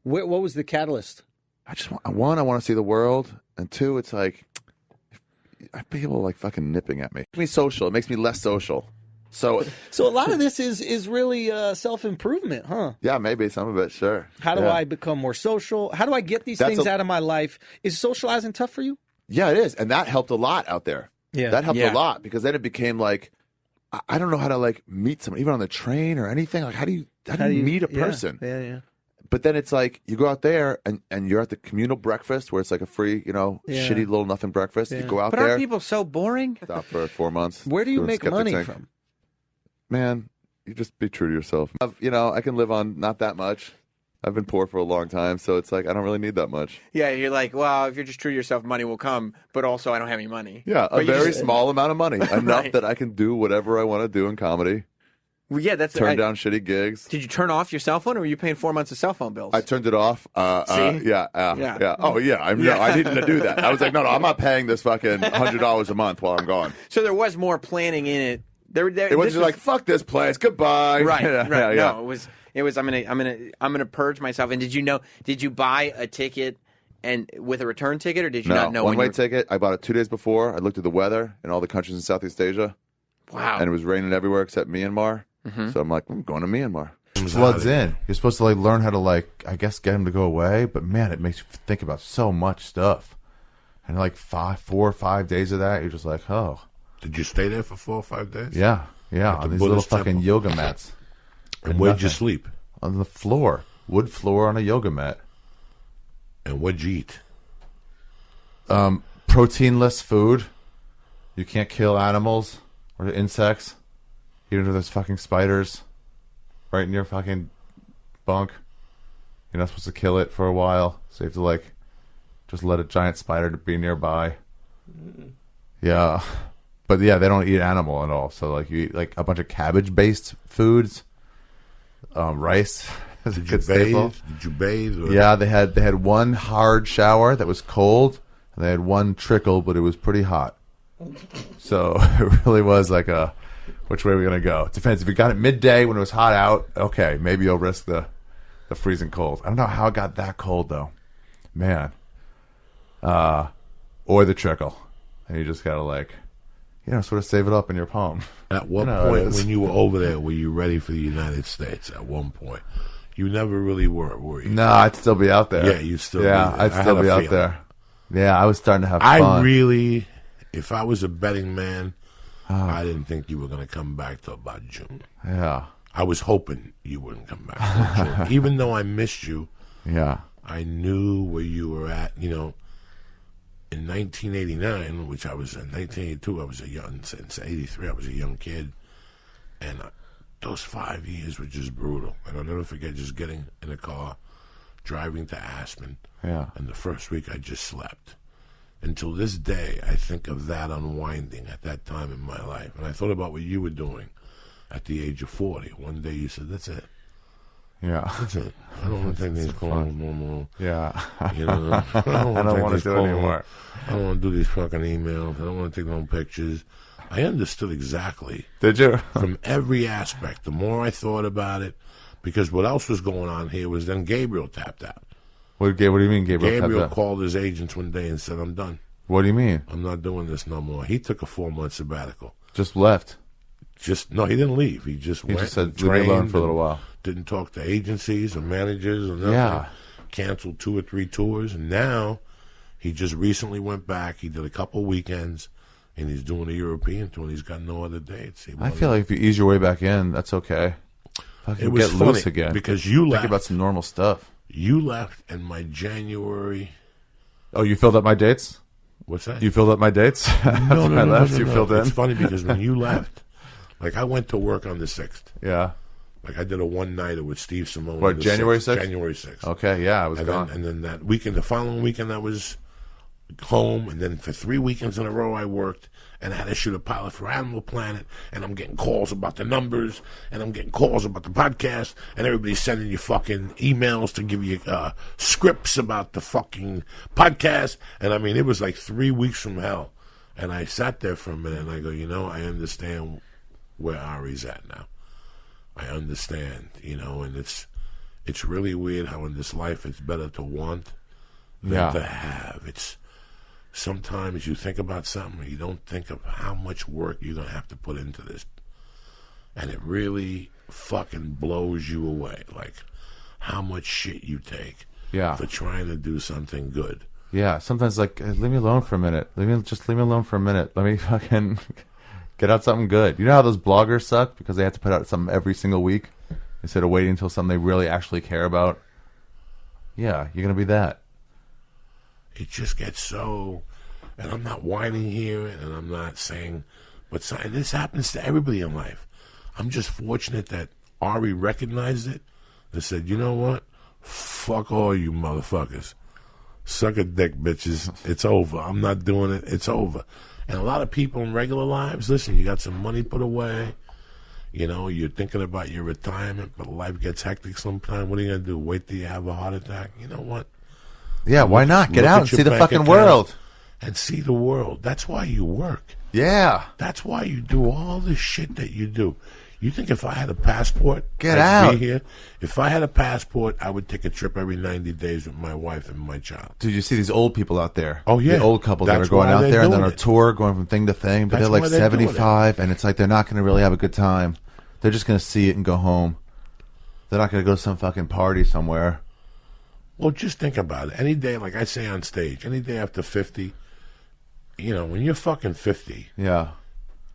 What was the catalyst? I just want to see the world, and two, it's like I people like fucking nipping at me. It makes me social. It makes me less social. So a lot of this is really self-improvement, huh? Yeah, maybe some of it, sure. How do I become more social? How do I get these things out of my life? Is socializing tough for you? Yeah, it is. And that helped a lot out there. Yeah. That helped a lot because then it became like, I don't know how to like meet someone, even on the train or anything. Like, how do you meet a person? Yeah. But then it's like you go out there and you're at the communal breakfast where it's like a free, shitty little nothing breakfast. You go out there. But aren't people so boring? Stop for 4 months. Where do you make money from? Man, you just be true to yourself. I can live on not that much. I've been poor for a long time, so it's like I don't really need that much. Yeah, you're like, well, if you're just true to yourself, money will come, but also I don't have any money. Yeah, a very small amount of money. Enough that I can do whatever I want to do in comedy. Well, yeah, turn down shitty gigs. Did you turn off your cell phone, or were you paying 4 months of cell phone bills? I turned it off. See? Yeah. Oh, yeah. I needed to do that. I was like, no, I'm not paying this fucking $100 a month while I'm gone. So there was more planning in it. It wasn't like fuck this place, goodbye. Right. Yeah. No, it was. I'm gonna purge myself. And did you buy a ticket and with a return ticket, or did you not know? One-way ticket. I bought it 2 days before. I looked at the weather in all the countries in Southeast Asia. Wow. And it was raining everywhere except Myanmar. Mm-hmm. So I'm like, I'm going to Myanmar. Floods in. You're supposed to learn how to I guess get him to go away. But man, it makes you think about so much stuff. And 4 or 5 days of that, you're just like, oh. Did you stay there for 4 or 5 days? Yeah. On these little fucking yoga mats. And where'd you sleep? On the floor. Wood floor on a yoga mat. And what'd you eat? Proteinless food. You can't kill animals or insects. Even if there's fucking spiders right in your fucking bunk. You're not supposed to kill it for a while. So you have to just let a giant spider be nearby. Yeah. But yeah, they don't eat animal at all. So you eat a bunch of cabbage-based foods, rice. Did you bathe? Did you bathe? Yeah, they had one hard shower that was cold, and they had one trickle, but it was pretty hot. So it really was which way are we gonna go? It depends. If you got it midday when it was hot out, okay, maybe you'll risk the freezing cold. I don't know how it got that cold though, man. Or the trickle, and you just gotta sort of save it up in your palm. At what point when you were over there were you ready for the United States? At one point, you never really were you? No, I'd still be out there. Yeah, you'd still. Yeah, I'd still be out there. Yeah, I was starting to have fun. I really, if I was a betting man, I didn't think you were going to come back till about June. Yeah, I was hoping you wouldn't come back till June, even though I missed you. Yeah, I knew where you were at. In 1989, which I was in 1982, I was a young, since 83, I was a young kid. And those 5 years were just brutal. And I'll never forget just getting in a car, driving to Aspen. Yeah. And the first week I just slept. Until this day, I think of that unwinding at that time in my life. And I thought about what you were doing at the age of 40. One day you said, that's it. Yeah. That's it. I don't want to take these calls no more. Yeah. I don't want to do it anymore. I don't want to do these fucking emails. I don't want to take no pictures. I understood exactly. Did you? From every aspect. The more I thought about it, because what else was going on here was then Gabriel tapped out. What do you mean Gabriel tapped out? Called his agents one day and said, I'm done. What do you mean? I'm not doing this no more. He took a 4-month sabbatical. Just left? No, he didn't leave. He just went. He just said, leave me alone for a little while. Didn't talk to agencies or managers or nothing. Yeah. Canceled 2 or 3 tours. And now he just recently went back. He did a couple weekends, and he's doing a European tour, and he's got no other dates. I feel like if you ease your way back in, that's okay. It was get funny loose again. Because you left. Think about some normal stuff. You left in my January. Oh, you filled up my dates? What's that? You filled up my dates? No, I left, you filled in? It's funny because when you left, I went to work on the 6th. Yeah. I did a one-nighter with Steve Simone. What, January 6th? January 6th. Okay, yeah, I was gone. And then that weekend, the following weekend, I was home. And then for 3 weekends in a row, I worked. And I had to shoot a pilot for Animal Planet. And I'm getting calls about the numbers. And I'm getting calls about the podcast. And everybody's sending you fucking emails to give you scripts about the fucking podcast. And, it was 3 weeks from hell. And I sat there for a minute, and I go, I understand where Ari's at now. I understand, and it it's really weird how in this life it's better to want than to have. It's sometimes you think about something, you don't think of how much work you're going to have to put into this. And it really fucking blows you away. Like, how much shit you take for trying to do something good. Yeah, sometimes like, leave me alone for a minute. Leave me alone for a minute. Let me fucking get out something good. You know how those bloggers suck because they have to put out something every single week instead of waiting until something they really actually care about? Yeah, you're going to be that. It just gets so, and I'm not whining here, and I'm not saying, but this happens to everybody in life. I'm just fortunate that Ari recognized it and said, you know what? Fuck all you motherfuckers. Suck a dick, bitches. It's over. I'm not doing it. It's over. And a lot of people in regular lives, listen, you got some money put away. You know, you're thinking about your retirement, but life gets hectic sometime. What are you going to do? Wait till you have a heart attack? You know what? Yeah, why not? Get out and see the fucking world. And see the world. That's why you work. Yeah. That's why you do all the shit that you do. You think if I had a passport, I'd out. Be here? If I had a passport, I would take a trip every 90 days with my wife and my child. Dude, you see these old people out there. Oh, yeah. The old couple that are going out there and they're on a tour, going from thing to thing, but they're like 75, and it's like they're not going to really have a good time. They're just going to see it and go home. They're not going to go to some fucking party somewhere. Well, just think about it. Any day, like I say on stage, any day after 50, you know, when you're fucking 50,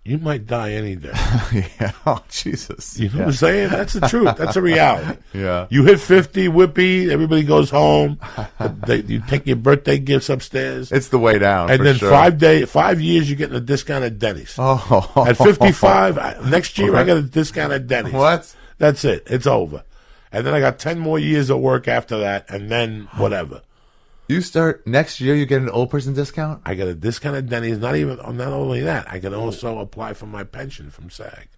you might die any day. Yeah. Oh, Jesus. You know what I'm saying? That's the truth. That's a reality. Yeah. You hit 50, whippy, everybody goes home. You take your birthday gifts upstairs. It's the way down. And then sure. 5 years, you're getting a discount at Denny's. Oh. At 55, next year, I got a discount at Denny's. What? That's it. It's over. And then I got 10 more years of work after that, and then whatever. You start next year, you get an old person discount? I got a discount at Denny's. Not only that, I can also apply for my pension from SAG.